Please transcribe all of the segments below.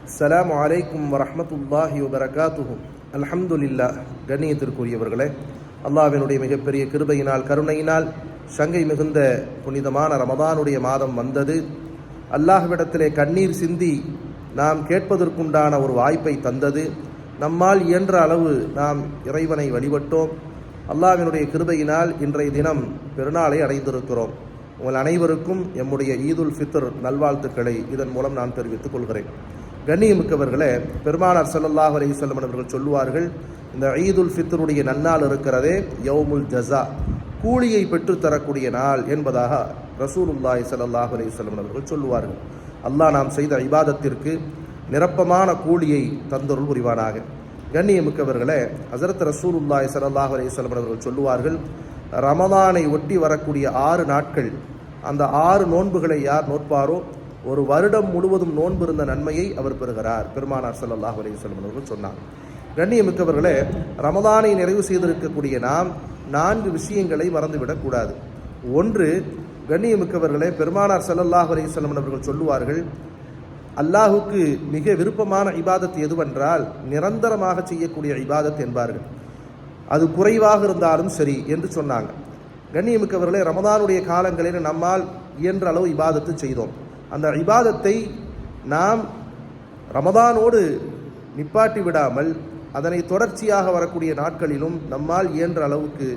அஸ்ஸலாமு அலைக்கும் வரஹ்மத்துல்லாஹி வபரகாத்துஹு. அல்ஹம்துலில்லாஹ். கண்ணியத்திற்குரியவர்களே, அல்லாஹ்வினுடைய மிகப்பெரிய கிருபையினால் கருணையினால் சங்கை மிகுந்த புனிதமான ரமதானுடைய மாதம் வந்தது. அல்லாஹ்விடத்திலே கண்ணீர் சிந்தி நாம் கேட்பதற்குண்டான ஒரு வாய்ப்பை தந்தது. நம்மால் இயன்ற அளவு நாம் இறைவனை வழிபட்டோம். அல்லாஹ்வினுடைய கிருபையினால் இன்றைய தினம் பெருநாளை அடைந்திருக்கிறோம். உங்கள் அனைவருக்கும் எம்முடைய ஈதுல் ஃபித்ர் நல்வாழ்த்துக்களை இதன் மூலம் நான் தெரிவித்துக் கொள்கிறேன். கண்ணியமிக்கவர்களே, பெருமானார் ஸல்லல்லாஹு அலைஹி வஸல்லம் அவர்கள் சொல்லுவார்கள், இந்த ஈதுல் ஃபித்ருடைய நன்னாள் இருக்கிறதே யௌமுல் ஜஸா, கூலியை பெற்றுத்தரக்கூடிய நாள் என்பதாக ரசூலுல்லாஹி ஸல்லல்லாஹு அலைஹி வஸல்லம் அவர்கள் சொல்லுவார்கள். அல்லாஹ் நாம் செய்த இபாதத்திற்கு நிரப்பமான கூலியை தந்தருள் புரிவானாக. கண்ணியமிக்கவர்களே, ஹஸரத் ரசூலுல்லாஹி ஸல்லல்லாஹு அலைஹி வஸல்லம் அவர்கள் சொல்லுவார்கள், ரமதானை ஒட்டி வரக்கூடிய 6 நாட்கள், அந்த 6 நோன்புகளை யார் நோட்பாரோ ஒரு வருடம் முழுவதும் நோன்பு இருந்த நன்மையை அவர் பெறுகிறார். பெருமானார் ஸல்லல்லாஹு அலைஹி வஸல்லம் அவர்கள் சொன்னார். கண்ணியமிக்கவர்களே, ரமதானை நிறைவு செய்திருக்கக்கூடிய நாம் 4 விஷயங்களை மறந்துவிடக்கூடாது. ஒன்று, கண்ணியமிக்கவர்களே, பெருமானார் ஸல்லல்லாஹு அலைஹி வஸல்லம் அவர்கள் சொல்லுவார்கள், அல்லாஹுக்கு மிக விருப்பமான இபாதத் எதுவென்றால் நிரந்தரமாக செய்யக்கூடிய இபாதத் என்பார்கள். அது குறைவாக இருந்தாலும் சரி என்று சொன்னாங்க. கண்ணியமிக்கவர்களே, ரமதானுடைய காலங்களில் நம்மால் இயன்ற அளவு இபாதத்து செய்தோம். அந்த இபாதத்தை நாம் ரமதானோடு நிப்பாட்டி விடாமல் அதனை தொடர்ச்சியாக வரக்கூடிய நாட்களிலும் நம்மால் இயன்ற அளவுக்கு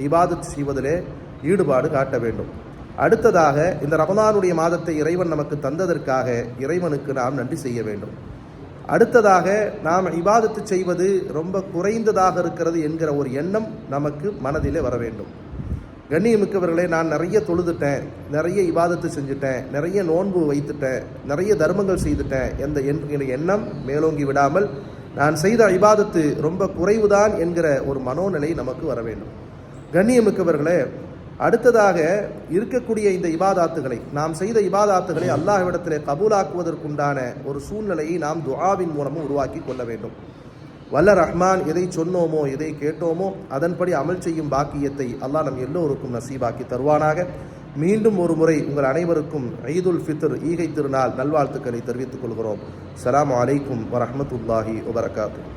இபாதத் செய்வதிலே ஈடுபாடு காட்ட வேண்டும். அடுத்ததாக, இந்த ரமதானுடைய மாதத்தை இறைவன் நமக்கு தந்ததற்காக இறைவனுக்கு நாம் நன்றி செய்ய வேண்டும். அடுத்ததாக, நாம் இபாதத்து செய்வது ரொம்ப குறைந்ததாக இருக்கிறது என்கிற ஒரு எண்ணம் நமக்கு மனதிலே வர வேண்டும். கண்ணியமிக்கவர்களே, நான் நிறைய தொழுதுட்டேன், நிறைய இபாதத்து செஞ்சுட்டேன், நிறைய நோன்பு வைத்துட்டேன், நிறைய தர்மங்கள் செய்துட்டேன் என்கிற எண்ணம் மேலோங்கி விடாமல் நான் செய்த இபாதத்து ரொம்ப குறைவுதான் என்கிற ஒரு மனோநிலை நமக்கு வர வேண்டும். கண்ணியமிக்கவர்களே, அடுத்ததாக இருக்கக்கூடிய இந்த இபாதாத்துகளை, நாம் செய்த இபாதாத்துகளை அல்லாஹ்விடத்திலே கபூலாக்குவதற்குண்டான ஒரு சூழ்நிலையை நாம் துஆவின் மூலமும் உருவாக்கி கொள்ள வேண்டும். வல்ல ரஹ்மான் எதை சொன்னோமோ, எதை கேட்டோமோ அதன்படி அமல் செய்யும் பாக்கியத்தை அல்லாஹ் நம் எல்லோருக்கும் நசீபாக்கி தருவானாக. மீண்டும் ஒரு முறை உங்கள் அனைவருக்கும் ஈதுல் ஃபித்ர் ஈகை திருநாள் நல்வாழ்த்துக்களை தெரிவித்துக் கொள்கிறோம். அஸ்ஸலாமு அலைக்கும் வரஹ்மத்துல்லாஹி வபரகாத்துஹு.